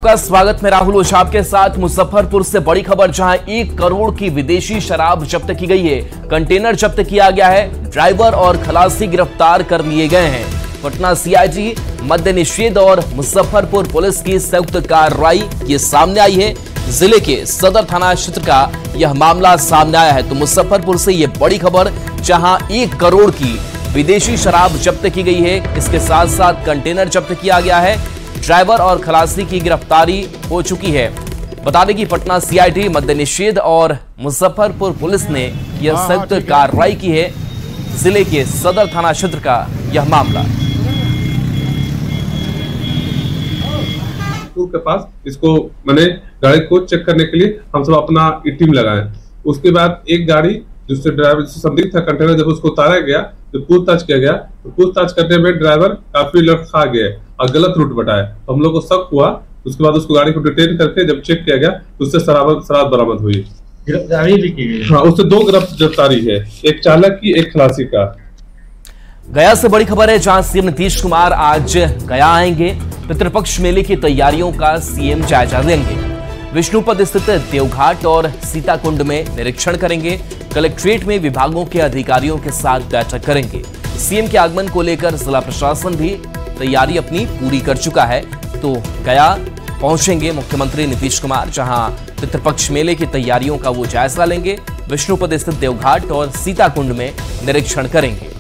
आपका स्वागत है। राहुल ओझा के साथ मुजफ्फरपुर से बड़ी खबर, जहां 1 करोड़ की विदेशी शराब जब्त की गई है। कंटेनर जब्त किया गया है, ड्राइवर और खलासी गिरफ्तार कर लिए गए हैं। पटना सीआईडी, मद्य निषेध और मुजफ्फरपुर पुलिस की संयुक्त कार्रवाई ये सामने आई है। जिले के सदर थाना क्षेत्र का यह मामला सामने आया है। तो मुजफ्फरपुर से यह बड़ी खबर, जहां 1 करोड़ की विदेशी शराब जब्त की गई है। इसके साथ साथ कंटेनर जब्त किया गया है, ड्राइवर और खलासी की गिरफ्तारी हो चुकी है। बता दें कि पटना सीआईडी, मद्य निषेध और मुजफ्फरपुर पुलिस ने यह संयुक्त कार्रवाई की है। जिले के सदर थाना क्षेत्र का यह मामला के पास इसको मैंने गाड़ी को चेक करने के लिए हम सब अपना टीम लगाए। उसके बाद एक गाड़ी जिससे ड्राइवर संदिग्ध था कंटेनर, जब उसको उतारा गया तो पूछताछ किया गया, तो पूछताछ करने में ड्राइवर काफी लड़खड़ा गया और गलत रूट बताया। तो हम लोग को शक हुआ। उसके बाद उसको गाड़ी को डिटेन करके जब चेक किया गया तो उससे शराब बरामद हुई। गिरफ्तारी भी की गई। हाँ, उससे 2 गिरफ्तारी है, एक चालक की, एक खलासी का। गया से बड़ी खबर है, जहां सीएम नीतीश कुमार आज गया आएंगे। पितृपक्ष मेले की तैयारियों का सीएम जायजा लेंगे। विष्णुपद स्थित देवघाट और सीताकुंड में निरीक्षण करेंगे। कलेक्ट्रेट में विभागों के अधिकारियों के साथ बैठक करेंगे। सीएम के आगमन को लेकर जिला प्रशासन भी तैयारी अपनी पूरी कर चुका है। तो गया पहुंचेंगे मुख्यमंत्री नीतीश कुमार, जहां पितृपक्ष मेले की तैयारियों का वो जायजा लेंगे। विष्णुपद स्थित देवघाट और सीताकुंड में निरीक्षण करेंगे।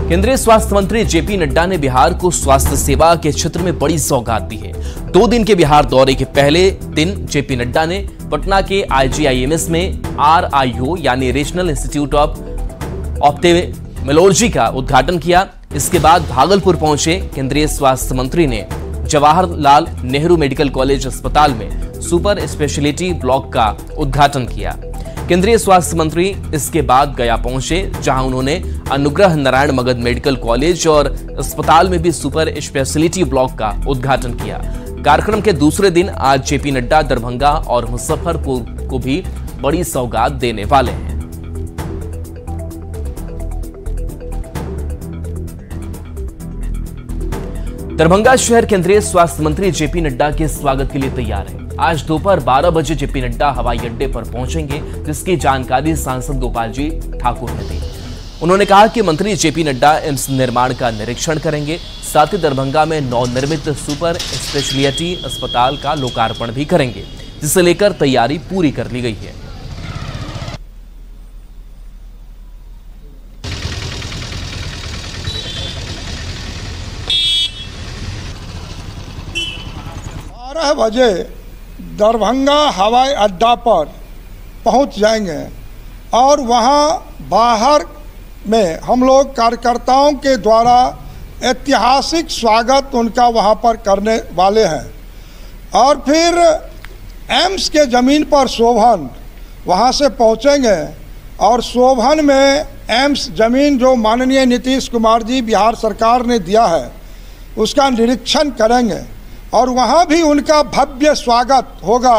केंद्रीय स्वास्थ्य मंत्री जेपी नड्डा ने बिहार को स्वास्थ्य सेवा के क्षेत्र में बड़ी सौगात दी है। 2 दिन के बिहार दौरे के पहले दिन जेपी नड्डा ने पटना के आईजीआईएमएस में RIO यानी रीजनल इंस्टीट्यूट ऑफ ऑप्थेल्मोलॉजी का उद्घाटन किया। इसके बाद भागलपुर पहुंचे केंद्रीय स्वास्थ्य मंत्री ने जवाहरलाल नेहरू मेडिकल कॉलेज अस्पताल में सुपर स्पेशलिटी ब्लॉक का उद्घाटन किया। केंद्रीय स्वास्थ्य मंत्री इसके बाद गया पहुंचे, जहां उन्होंने अनुग्रह नारायण मगध मेडिकल कॉलेज और अस्पताल में भी सुपर स्पेशलिटी ब्लॉक का उद्घाटन किया। कार्यक्रम के दूसरे दिन आज जेपी नड्डा दरभंगा और मुजफ्फरपुर को भी बड़ी सौगात देने वाले हैं। दरभंगा शहर केंद्रीय स्वास्थ्य मंत्री जेपी नड्डा के स्वागत के लिए तैयार है। आज दोपहर 12 बजे जेपी नड्डा हवाई अड्डे पर पहुंचेंगे, जिसकी जानकारी सांसद गोपाल जी ठाकुर ने दी। उन्होंने कहा कि मंत्री जेपी नड्डा एम्स निर्माण का निरीक्षण करेंगे, साथ ही दरभंगा में नवनिर्मित सुपर स्पेशलिटी अस्पताल का लोकार्पण भी करेंगे, जिसे लेकर तैयारी पूरी कर ली गई है। बजे दरभंगा हवाई अड्डा पर पहुंच जाएंगे और वहां बाहर में हम लोग कार्यकर्ताओं के द्वारा ऐतिहासिक स्वागत उनका वहां पर करने वाले हैं। और फिर एम्स के ज़मीन पर शोभन वहां से पहुंचेंगे और शोभन में एम्स ज़मीन जो माननीय नीतीश कुमार जी बिहार सरकार ने दिया है उसका निरीक्षण करेंगे और वहां भी उनका भव्य स्वागत होगा।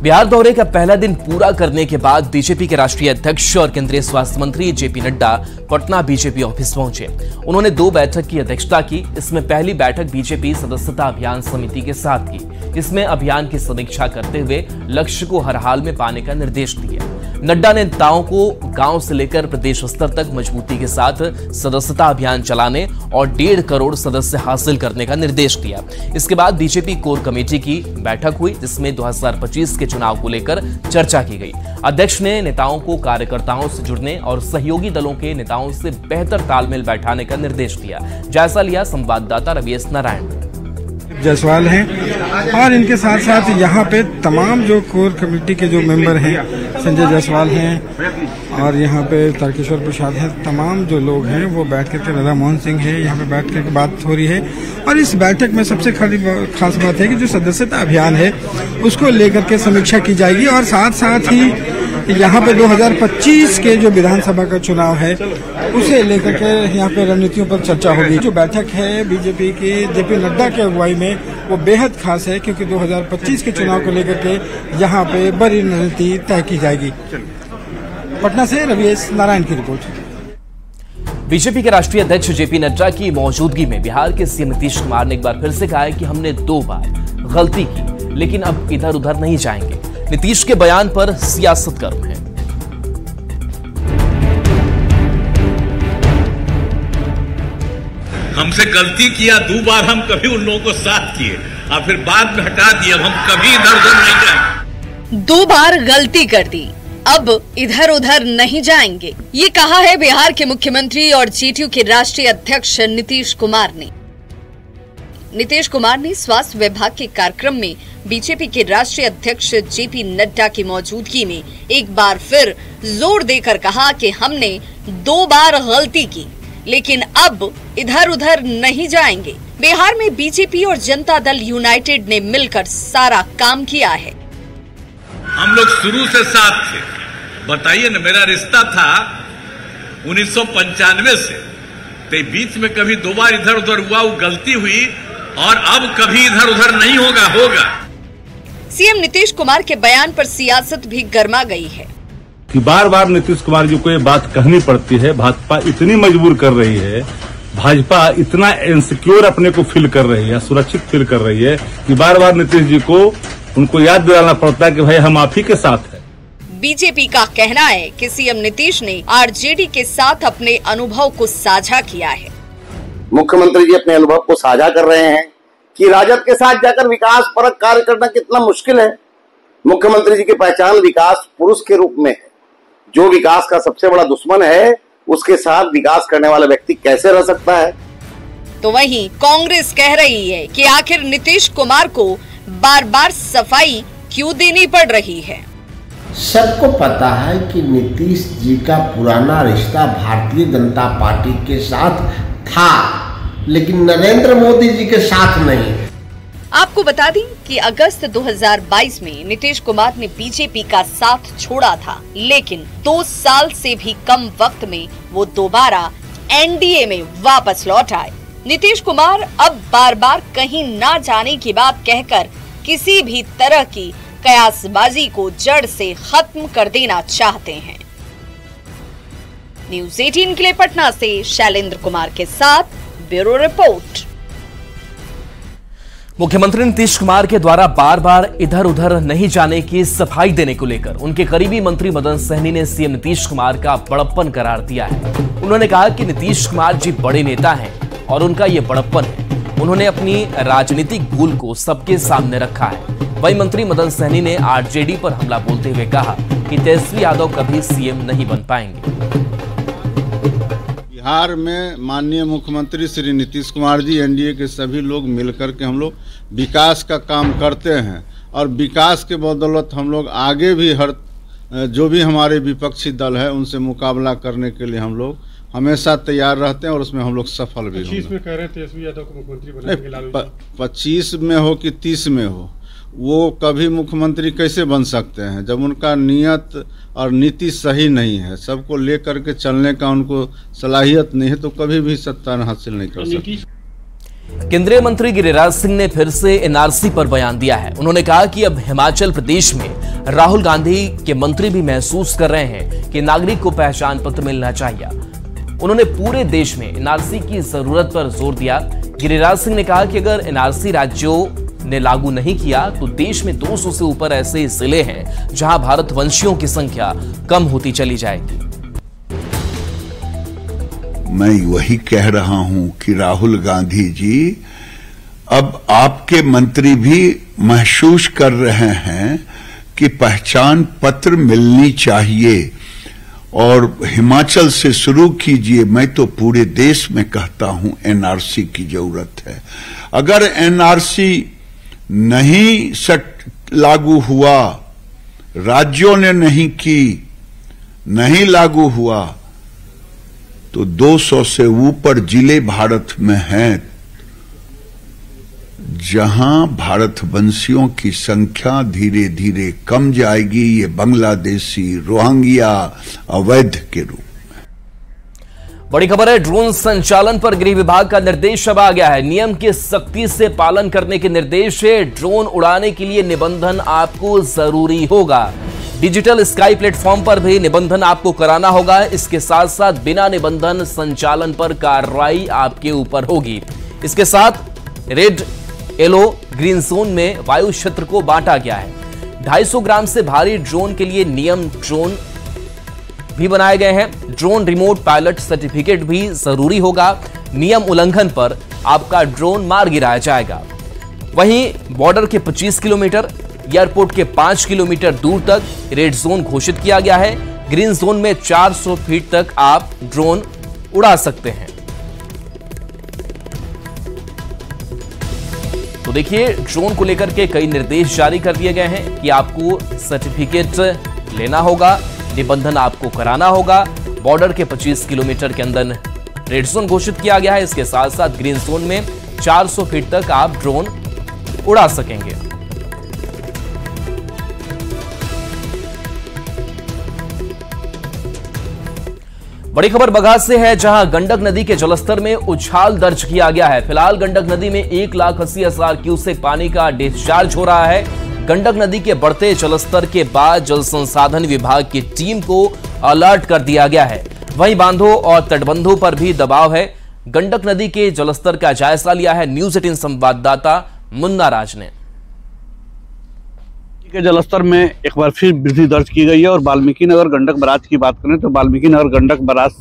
बिहार दौरे का पहला दिन पूरा करने के बाद बीजेपी के राष्ट्रीय अध्यक्ष और केंद्रीय स्वास्थ्य मंत्री JP Nadda Patna BJP office पहुंचे। उन्होंने 2 बैठक की अध्यक्षता की। इसमें पहली बैठक बीजेपी सदस्यता अभियान समिति के साथ की। इसमें अभियान की समीक्षा करते हुए लक्ष्य को हर हाल में पाने का निर्देश दिया। नड्डा ने नेताओं को गांव से लेकर प्रदेश स्तर तक मजबूती के साथ सदस्यता अभियान चलाने और 1.5 करोड़ सदस्य हासिल करने का निर्देश दिया। इसके बाद बीजेपी कोर कमेटी की बैठक हुई, जिसमें 2025 के चुनाव को लेकर चर्चा की गई। अध्यक्ष ने नेताओं को कार्यकर्ताओं से जुड़ने और सहयोगी दलों के नेताओं से बेहतर तालमेल बैठाने का निर्देश दिया। जायजा लिया संवाददाता रवीश नारायण जायसवाल हैं और इनके साथ साथ यहाँ पे तमाम जो कोर कमेटी के जो मेंबर हैं, संजय जायसवाल हैं और यहाँ पे तारकेश्वर प्रसाद हैं, तमाम जो लोग हैं वो बैठ करके, राधा मोहन सिंह है, यहाँ पे बैठ करके बात हो रही है। और इस बैठक में सबसे खास बात है कि जो सदस्यता अभियान है उसको लेकर के समीक्षा की जाएगी और साथ साथ ही यहाँ पे 2025 के जो विधानसभा का चुनाव है उसे लेकर के यहाँ पे रणनीतियों पर चर्चा होगी। जो बैठक है बीजेपी की जेपी नड्डा के अगुवाई में वो बेहद खास है, क्योंकि 2025 के चुनाव को लेकर के यहाँ पे बड़ी रणनीति तय की जाएगी। पटना से रवीश नारायण की रिपोर्ट। बीजेपी के राष्ट्रीय अध्यक्ष जेपी नड्डा की मौजूदगी में बिहार के सीएम नीतीश कुमार ने एक बार फिर से कहा है कि हमने 2 बार गलती की, लेकिन अब इधर उधर नहीं जाएंगे। नीतीश के बयान पर सियासत गर्म है। हमसे गलती किया 2 बार, हम कभी उन लोगों को साथ किए और फिर बाद में हटा दिए। अब हम कभी इधर उधर नहीं जाएंगे। 2 बार गलती कर दी, अब इधर उधर नहीं जाएंगे, ये कहा है बिहार के मुख्यमंत्री और जेडीयू के राष्ट्रीय अध्यक्ष नीतीश कुमार ने। नीतीश कुमार ने स्वास्थ्य विभाग के कार्यक्रम में बीजेपी के राष्ट्रीय अध्यक्ष जेपी नड्डा की मौजूदगी में एक बार फिर जोर देकर कहा कि हमने 2 बार गलती की, लेकिन अब इधर उधर नहीं जाएंगे। बिहार में बीजेपी और जनता दल यूनाइटेड ने मिलकर सारा काम किया है। हम लोग शुरू से साथ थे। बताइए ना, मेरा रिश्ता था 1995 से, तो बीच में कभी 2 बार इधर उधर हुआ, वो गलती हुई, और अब कभी इधर उधर नहीं होगा। सीएम नीतीश कुमार के बयान पर सियासत भी गर्मा गई है कि बार बार नीतीश कुमार जी को ये बात कहनी पड़ती है। भाजपा इतनी मजबूर कर रही है, भाजपा इतना इनसिक्योर अपने को फील कर रही है, सुरक्षित फील कर रही है कि बार बार नीतीश जी को उनको याद दिलाना पड़ता है कि भाई हम आप ही के साथ हैं। बीजेपी का कहना है कि सीएम नीतीश ने आरजेडी के साथ अपने अनुभव को साझा किया है। मुख्यमंत्री जी अपने अनुभव को साझा कर रहे हैं कि राजद के साथ जाकर विकास परक कार्य करना कितना मुश्किल है। मुख्यमंत्री जी की पहचान विकास पुरुष के रूप में है। जो विकास का सबसे बड़ा दुश्मन है, उसके साथ विकास करने वाला व्यक्ति कैसे रह सकता है। तो वहीं कांग्रेस कह रही है कि आखिर नीतीश कुमार को बार बार सफाई क्यों देनी पड़ रही है। सबको पता है कि नीतीश जी का पुराना रिश्ता भारतीय जनता पार्टी के साथ था, लेकिन नरेंद्र मोदी जी के साथ नहीं। आपको बता दें कि अगस्त 2022 में नीतीश कुमार ने बीजेपी का साथ छोड़ा था, लेकिन 2 साल से भी कम वक्त में वो दोबारा एनडीए में वापस लौट आए। नीतीश कुमार अब बार बार कहीं ना जाने की बात कहकर किसी भी तरह की कयासबाजी को जड़ से खत्म कर देना चाहते हैं। न्यूज़ 18 के लिए पटना से शैलेंद्र कुमार के साथ ब्यूरो रिपोर्ट। मुख्यमंत्री नीतीश कुमार के द्वारा बार बार इधर उधर नहीं जाने की सफाई देने को लेकर उनके करीबी मंत्री मदन सहनी ने सीएम नीतीश कुमार का बड़प्पन करार दिया है। उन्होंने कहा कि नीतीश कुमार जी बड़े नेता हैं और उनका ये बड़प्पन है। उन्होंने अपनी राजनीतिक भूल को सबके सामने रखा है। वहीं मंत्री मदन सहनी ने आरजेडी पर हमला बोलते हुए कहा कि तेजस्वी यादव कभी सीएम नहीं बन पाएंगे। बिहार में माननीय मुख्यमंत्री श्री नीतीश कुमार जी, एनडीए के सभी लोग मिलकर के हम लोग विकास का काम करते हैं और विकास के बदौलत हम लोग आगे भी हर जो भी हमारे विपक्षी दल है उनसे मुकाबला करने के लिए हम लोग हमेशा तैयार रहते हैं और उसमें हम लोग सफल भी होंगे। 25 में कह रहे थे तेजस्वी यादव को मुख्यमंत्री बनाएंगे। 25 में हो कि 30 में हो, वो कभी मुख्यमंत्री कैसे बन सकते हैं जब उनका नियत और नीति सही नहीं है। सबको लेकर के चलने का उनको सलाहियत नहीं है, तो कभी भी सत्ता हासिल नहीं कर सकते। केंद्रीय मंत्री गिरिराज सिंह ने फिर से एनआरसी पर बयान दिया है। उन्होंने कहा कि अब हिमाचल प्रदेश में राहुल गांधी के मंत्री भी महसूस कर रहे हैं कि नागरिक को पहचान पत्र मिलना चाहिए। उन्होंने पूरे देश में एनआरसी की जरूरत पर जोर दिया। गिरिराज सिंह ने कहा कि अगर एनआरसी राज्यों ने लागू नहीं किया तो देश में 200 से ऊपर ऐसे जिले हैं जहां भारतवंशियों की संख्या कम होती चली जाएगी। मैं वही कह रहा हूं कि राहुल गांधी जी, अब आपके मंत्री भी महसूस कर रहे हैं कि पहचान पत्र मिलनी चाहिए और हिमाचल से शुरू कीजिए। मैं तो पूरे देश में कहता हूं एनआरसी की जरूरत है। अगर एनआरसी नहीं लागू हुआ, राज्यों ने नहीं की, नहीं लागू हुआ, तो 200 से ऊपर जिले भारत में हैं जहां भारतवंशियों की संख्या धीरे धीरे कम जाएगी। ये बांग्लादेशी, रोहिंग्या अवैध के रूप में। बड़ी खबर है, ड्रोन संचालन पर गृह विभाग का निर्देश अब आ गया है। नियम के सख्ती से पालन करने के निर्देश है। ड्रोन उड़ाने के लिए निबंधन आपको जरूरी होगा। डिजिटल स्काई प्लेटफॉर्म पर भी निबंधन आपको कराना होगा। इसके साथ साथ बिना निबंधन संचालन पर कार्रवाई आपके ऊपर होगी। इसके साथ रेड, येलो, ग्रीन जोन में वायु क्षेत्र को बांटा गया है। 250 ग्राम से भारी ड्रोन के लिए नियम ड्रोन भी बनाए गए हैं। ड्रोन रिमोट पायलट सर्टिफिकेट भी जरूरी होगा। नियम उल्लंघन पर आपका ड्रोन मार गिराया जाएगा। वहीं बॉर्डर के 25 किलोमीटर, एयरपोर्ट के 5 किलोमीटर दूर तक रेड जोन घोषित किया गया है। ग्रीन जोन में 400 फीट तक आप ड्रोन उड़ा सकते हैं। तो देखिए, ड्रोन को लेकर के कई निर्देश जारी कर दिए गए हैं कि आपको सर्टिफिकेट लेना होगा, निबंधन आपको कराना होगा। बॉर्डर के 25 किलोमीटर के अंदर रेड जोन घोषित किया गया है। इसके साथ साथ ग्रीन जोन में 400 फीट तक आप ड्रोन उड़ा सकेंगे। बड़ी खबर बघात से है, जहां गंडक नदी के जलस्तर में उछाल दर्ज किया गया है। फिलहाल गंडक नदी में 1,80,000 क्यूसेक पानी का डिस्चार्ज हो रहा है। गंडक नदी के बढ़ते जलस्तर के बाद जल संसाधन विभाग की टीम को अलर्ट कर दिया गया है। वहीं बांधों और तटबंधों पर भी दबाव है। गंडक नदी के जलस्तर का जायजा लिया है न्यूज 18 संवाददाता मुन्ना राज ने। के जलस्तर में एक बार फिर वृद्धि दर्ज की गई है और वाल्मीकि नगर गंडक बराज की बात करें तो वाल्मीकि नगर गंडक बराज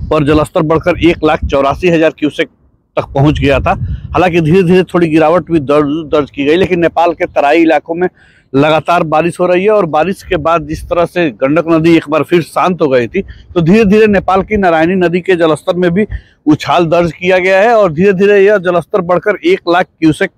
पर जलस्तर बढ़कर 1,84,000 क्यूसेक तक पहुंच गया था। हालांकि धीरे धीरे थोड़ी गिरावट भी दर्ज की गई, लेकिन नेपाल के तराई इलाकों में लगातार बारिश हो रही है और बारिश के बाद जिस तरह से गंडक नदी एक बार फिर शांत हो गई थी, तो धीरे धीरे नेपाल की नारायणी नदी के जलस्तर में भी उछाल दर्ज किया गया है और धीरे धीरे यह जलस्तर बढ़कर 1,00,000 क्यूसेक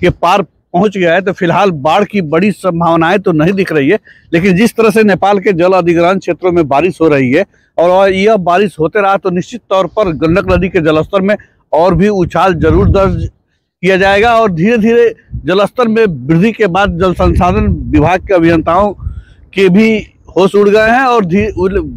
के पार पहुंच गया है। तो फिलहाल बाढ़ की बड़ी संभावनाएं तो नहीं दिख रही है, लेकिन जिस तरह से नेपाल के जल अधिग्रहण क्षेत्रों में बारिश हो रही है और यह बारिश होते रहा तो निश्चित तौर पर गंडक नदी के जलस्तर में और भी उछाल जरूर दर्ज किया जाएगा और धीरे धीरे जलस्तर में वृद्धि के बाद जल संसाधन विभाग के अभियंताओं के भी होश उड़ गए हैं और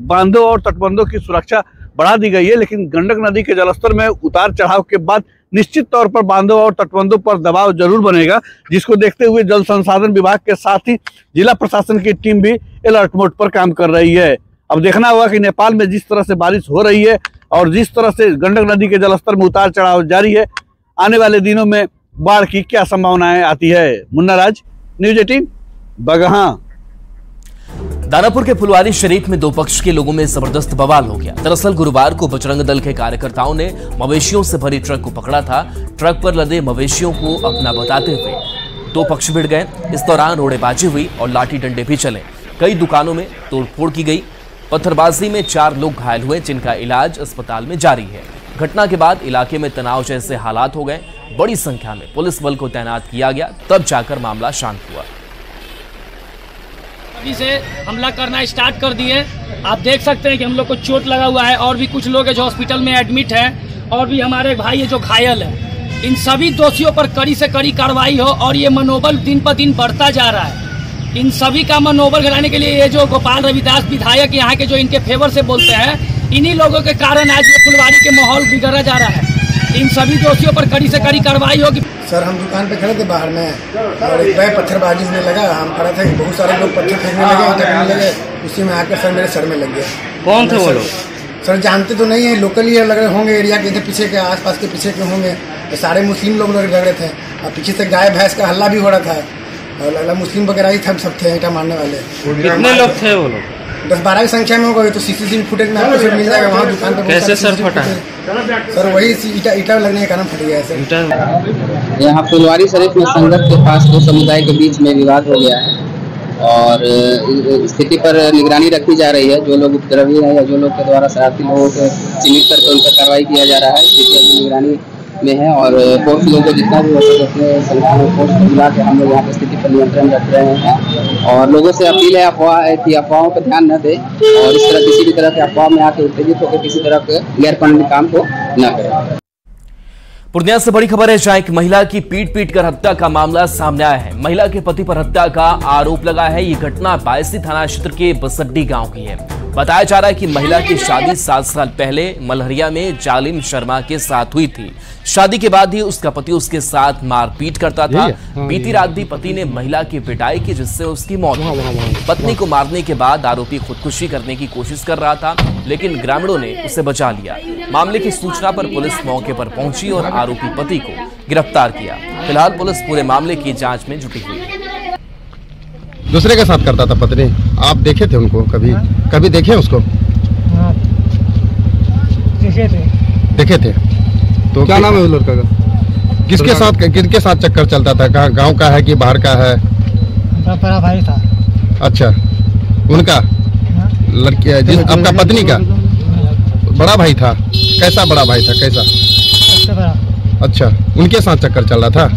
बांधों और तटबंधों की सुरक्षा बढ़ा दी गई है। लेकिन गंडक नदी के जलस्तर में उतार चढ़ाव के बाद निश्चित तौर पर बांधों और तटबंधों पर दबाव जरूर बनेगा, जिसको देखते हुए जल संसाधन विभाग के साथ ही जिला प्रशासन की टीम भी अलर्ट मोड पर काम कर रही है। अब देखना होगा कि नेपाल में जिस तरह से बारिश हो रही है और जिस तरह से गंडक नदी के जलस्तर में उतार चढ़ाव जारी है, आने वाले दिनों में बाढ़ की क्या संभावनाएं आती है। मुन्ना राज, न्यूज 18 बगहा। दानापुर के फुलवारी शरीफ में दो पक्ष के लोगों में जबरदस्त बवाल हो गया। दरअसल गुरुवार को बजरंग दल के कार्यकर्ताओं ने मवेशियों से भरी ट्रक को पकड़ा था। ट्रक पर लदे मवेशियों को अपना बताते हुए दो पक्ष भिड़ गए। इस दौरान रोड़ेबाजी हुई और लाठी डंडे भी चले। कई दुकानों में तोड़फोड़ की गई। पत्थरबाजी में 4 लोग घायल हुए, जिनका इलाज अस्पताल में जारी है। घटना के बाद इलाके में तनाव जैसे हालात हो गए। बड़ी संख्या में पुलिस बल को तैनात किया गया, तब जाकर मामला शांत हुआ। अभी से हमला करना स्टार्ट कर दिए। आप देख सकते हैं कि हम लोग को चोट लगा हुआ है और भी कुछ लोग हैं जो हॉस्पिटल में एडमिट हैं और भी हमारे भाई है जो घायल है। इन सभी दोषियों पर कड़ी से कड़ी कार्रवाई हो और ये मनोबल दिन पर दिन बढ़ता जा रहा है। इन सभी का मनोबल गिराने के लिए ये जो गोपाल रविदास विधायक यहाँ के जो इनके फेवर से बोलते हैं, इन्हीं लोगों के कारण आज ये फुलवारी के माहौल बिगड़ा जा रहा है। इन सभी दोषियों पर कड़ी से कड़ी कार्रवाई होगी। सर, हम दुकान पे खड़े थे बाहर में और एक बैग पत्थरबाजी में लगा। हम खड़े थे, बहुत सारे लोग पत्थर फेंकने लगे, उसी में आकर सर मेरे सर में लग गया। कौन थे वो लोग? सर जानते तो नहीं है, लोकल ही लग रहे होंगे, एरिया के इधर पीछे के आसपास के पीछे के होंगे। सारे मुस्लिम लोग लग रहे थे और पीछे से गाय भैंस का हल्ला भी हो रहा था और मुस्लिम वगैरह ही सब थे ईटा मारने वाले। कितने लोग थे वो लोग? 10-12 की संख्या में होगा। तो सीसीटीवी फुटेज में आपको सर मिल जाएगा। वहाँ दुकान पे कैसे सर फटा है? सर वही ईटा लगने के कारण फट गया है सर। यहाँ फुलवारी शरीफ में संगत के पास दो समुदाय के बीच में विवाद हो गया है और स्थिति पर निगरानी रखी जा रही है। जो लोग उपद्रवी हैं या जो लोग के द्वारा शरारती लोगों को चिन्हित करके उन पर कार्रवाई किया जा रहा है। स्थिति अभी निगरानी में है और फोर्स लोगों को जितना भी हो सके उतने संख्या में फोर्स को मिला के हम लोग यहाँ पर स्थिति पर नियंत्रण रख रहे हैं और लोगों से अपील है अफवाहों पर ध्यान न दें और इस तरह किसी भी तरह के अफवाह में आकर उत्तेजित होकर किसी तरह के गैर कानूनी काम को न करें। पूर्णिया से बड़ी खबर है, जहां एक महिला की पीट कर हत्या का मामला सामने आया है। महिला के पति पर हत्या का आरोप लगा है। ये घटना बायसी थाना क्षेत्र के बसड्डी गांव की है। बताया जा रहा है कि महिला की शादी 7 साल पहले मलहरिया में जालिम शर्मा के साथ हुई थी। शादी के बाद ही उसका पति उसके साथ मारपीट करता था। बीती रात भी पति ने महिला की पिटाई की, जिससे उसकी मौत हो गई। पत्नी को मारने के बाद आरोपी खुदकुशी करने की कोशिश कर रहा था, लेकिन ग्रामीणों ने उसे बचा लिया। मामले की सूचना पर पुलिस मौके पर पहुंची और आरोपी पति को गिरफ्तार किया। फिलहाल पुलिस पूरे मामले की जांच में जुटी हुई है। दूसरे के साथ करता था पत्नी। आप देखे थे उनको कभी? कभी देखे उसको? देखे थे। तो क्या नाम है उस लड़का का? किसके साथ चक्कर चलता था? कहाँ गांव का है कि बाहर का है? बड़ा भाई था। अच्छा, उनका लड़की आपका पत्नी का बड़ा भाई था? कैसा बड़ा भाई था? कैसा? सबसे बड़ा। अच्छा, उनके साथ चक्कर चल रहा था।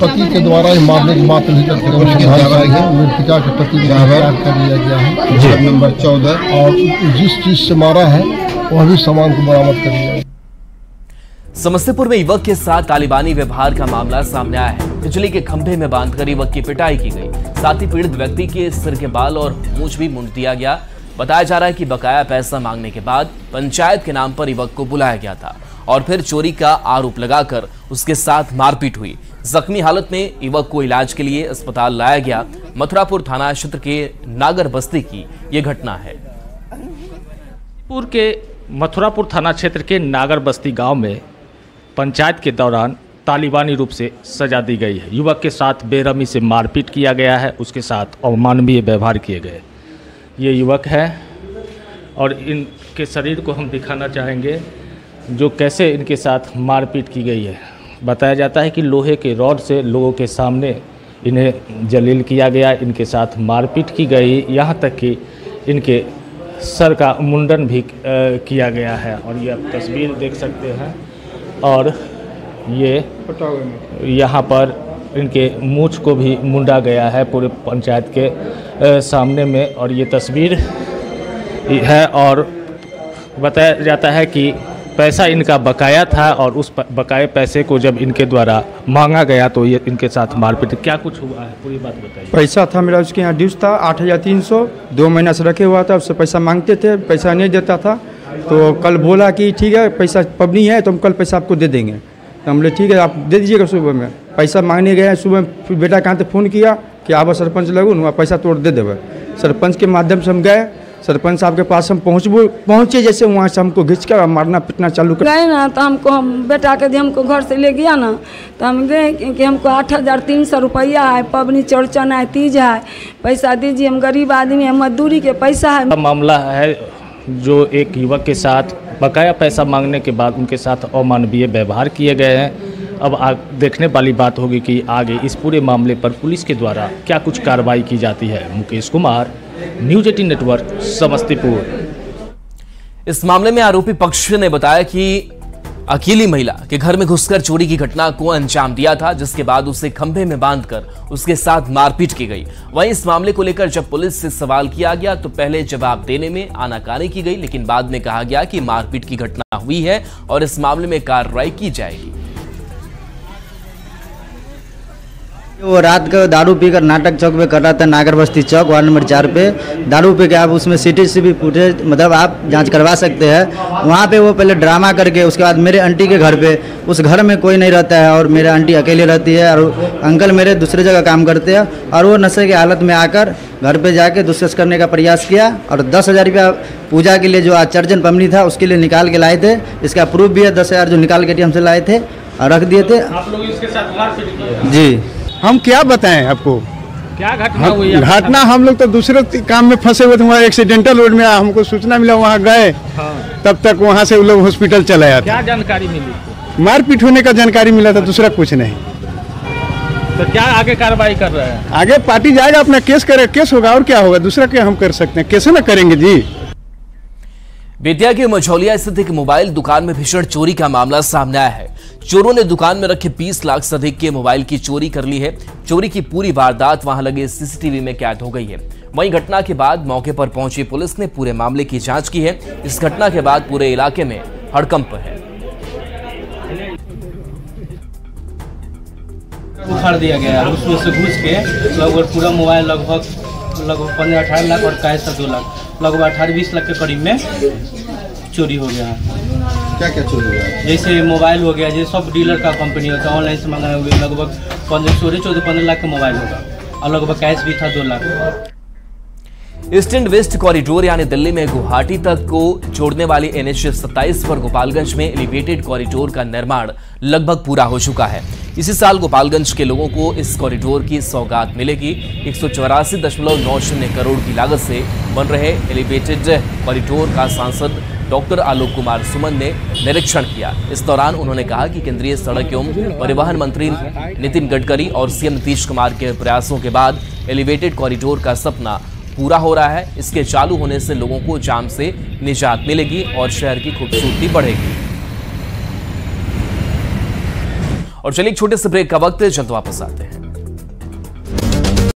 पति के द्वारा ही मामले की बात नहीं करते मृतिका के पति को गिरफ्तार कर लिया गया है नंबर 14, और जिस चीज से मारा है वह भी सामान को बरामद कर लिया। समस्तीपुर में युवक के साथ तालिबानी व्यवहार का मामला सामने आया है। बिजली के खंभे में बांधकर युवक की पिटाई की गई। साथ ही पीड़ित व्यक्ति के सिर के बाल और मूंछ भी मुंड दिया गया। बताया जा रहा है कि बकाया पैसा मांगने के बाद पंचायत के नाम पर युवक को बुलाया गया था और फिर चोरी का आरोप लगाकर उसके साथ मारपीट हुई। जख्मी हालत में युवक को इलाज के लिए अस्पताल लाया गया। मथुरापुर थाना क्षेत्र के नागर बस्ती की यह घटना है। पूर्व के मथुरापुर थाना क्षेत्र के नागर बस्ती गांव में पंचायत के दौरान तालिबानी रूप से सजा दी गई है। युवक के साथ बेरहमी से मारपीट किया गया है, उसके साथ अमानवीय व्यवहार किए गए। ये युवक है और इनके शरीर को हम दिखाना चाहेंगे जो कैसे इनके साथ मारपीट की गई है। बताया जाता है कि लोहे के रॉड से लोगों के सामने इन्हें जलील किया गया, इनके साथ मारपीट की गई, यहाँ तक कि इनके सर का मुंडन भी किया गया है। और ये आप तस्वीर देख सकते हैं। और ये यहाँ पर इनके मूंछ को भी मुंडा गया है पूरे पंचायत के सामने में। और ये तस्वीर है और बताया जाता है कि पैसा इनका बकाया था और उस बकाये पैसे को जब इनके द्वारा मांगा गया तो ये इनके साथ मारपीट। क्या कुछ हुआ है, पूरी बात बताइए। पैसा था मेरा, उसके यहाँ ड्यूज था 8300, 2 महीना से रखे हुआ था। उससे पैसा मांगते थे, पैसा नहीं देता था। तो कल बोला कि ठीक है पैसा पबनी है तो हम कल पैसा आपको दे देंगे। तो हम बोले ठीक है आप दे दीजिएगा। सुबह में पैसा मांगने गए, सुबह फिर बेटा कहाँ से फ़ोन किया कि आबा सरपंच लगू वहाँ पैसा तोड़ दे देवे। सरपंच के माध्यम से हम गए, सरपंच साहब के पास हम पहुँचे। जैसे वहाँ से हमको घिंच कर मारना पीटना चालू कर गए ना। तो हमको बेटा के हमको घर से ले गया ना, तो हम गए कि हमको 8300 रुपया है, पबनी चौड़चन है, तीज है, पैसा दीजिए, हम गरीब आदमी है, मजदूरी के पैसा है। मामला है जो एक युवक के साथ बकाया पैसा मांगने के बाद उनके साथ अमानवीय व्यवहार किए गए हैं। अब देखने वाली बात होगी कि आगे इस पूरे मामले पर पुलिस के द्वारा क्या कुछ कार्रवाई की जाती है। Mukesh Kumar, news 18 network, Samastipur. इस मामले में आरोपी पक्ष ने बताया कि अकेली महिला के घर में घुसकर चोरी की घटना को अंजाम दिया था, जिसके बाद उसे खंभे में बांधकर उसके साथ मारपीट की गई। वहीं इस मामले को लेकर जब पुलिस से सवाल किया गया तो पहले जवाब देने में आनाकानी की गई, लेकिन बाद में कहा गया कि मारपीट की घटना हुई है और इस मामले में कार्रवाई की जाएगी। वो रात को दारू पीकर नाटक चौक पे कर रहा था, नागर बस्ती चौक वार्ड नंबर 4 पे दारू पी के। आप उसमें CCTV फुटेज मतलब आप जांच करवा सकते हैं। वहाँ पे वो पहले ड्रामा करके उसके बाद मेरे आंटी के घर पे, उस घर में कोई नहीं रहता है और मेरे आंटी अकेले रहती है और अंकल मेरे दूसरे जगह काम करते हैं। और वो नशे की हालत में आकर घर पे जाके दुष्कर्म करने का प्रयास किया और 10,000 रुपया पूजा के लिए जो आचर्जन पमनी था उसके लिए निकाल के लाए थे। इसका प्रूफ भी है, 10,000 जो निकाल के हमसे लाए थे और रख दिए थे। आप लोग इसके साथ मारपीट किए? जी। हम क्या बताएं आपको, क्या घटना हुई? घटना हम लोग तो दूसरे काम में फंसे हुए थे। वहाँ एक्सीडेंटल रोड में हमको सूचना मिला, वहाँ गए। तब तक वहाँ से लोग हॉस्पिटल चला आया। क्या जानकारी मिली? मारपीट होने का जानकारी मिला था, दूसरा कुछ नहीं। तो क्या आगे कार्रवाई कर रहे हैं? आगे पार्टी जाएगा, अपना केस होगा और क्या होगा, दूसरा क्या हम कर सकते हैं, कैसे ना करेंगे जी। बेतिया के मझौलिया स्थित एक मोबाइल दुकान में भीषण चोरी का मामला सामने आया है। चोरों ने दुकान में रखे 20 लाख से अधिक के मोबाइल की चोरी कर ली है। चोरी की पूरी वारदात वहां लगे CCTV में कैद हो गई है। वहीं घटना के बाद मौके पर पहुंची पुलिस ने पूरे मामले की जांच की है। इस घटना के बाद पूरे इलाके में हड़कंप है। उखाड़ दिया गया, उसमें से घुस के लगभग पूरा मोबाइल लगभग 15-18 लाख और कैश 2 लाख लगभग 18-20 लाख के करीब में चोरी हो गया है। क्या क्या चोरी हुआ? जैसे मोबाइल हो गया, जैसे सब डीलर का कंपनी होता है, ऑनलाइन से मंगाए हुए लगभग 14-15 लाख का मोबाइल होगा और लगभग कैश भी था 2 lakh. East and west corridor यानी दिल्ली में गुवाहाटी तक को जोड़ने वाली NH 27 पर गोपालगंज में एलिवेटेड कॉरिडोर का निर्माण लगभग पूरा हो चुका है। इसी साल गोपालगंज के लोगों को इस कॉरिडोर की सौगात मिलेगी। 184.90 करोड़ की लागत से बन रहे एलिवेटेड कॉरिडोर का सांसद डॉक्टर आलोक कुमार सुमन ने निरीक्षण किया। इस दौरान उन्होंने कहा कि केंद्रीय सड़क एवं परिवहन मंत्री नितिन गडकरी और सीएम नीतीश कुमार के प्रयासों के बाद एलिवेटेड कॉरिडोर का सपना पूरा हो रहा है। इसके चालू होने से लोगों को जाम से निजात मिलेगी और शहर की खूबसूरती बढ़ेगी। और चलिए एक छोटे से ब्रेक का वक्त, जल्द वापस आते हैं।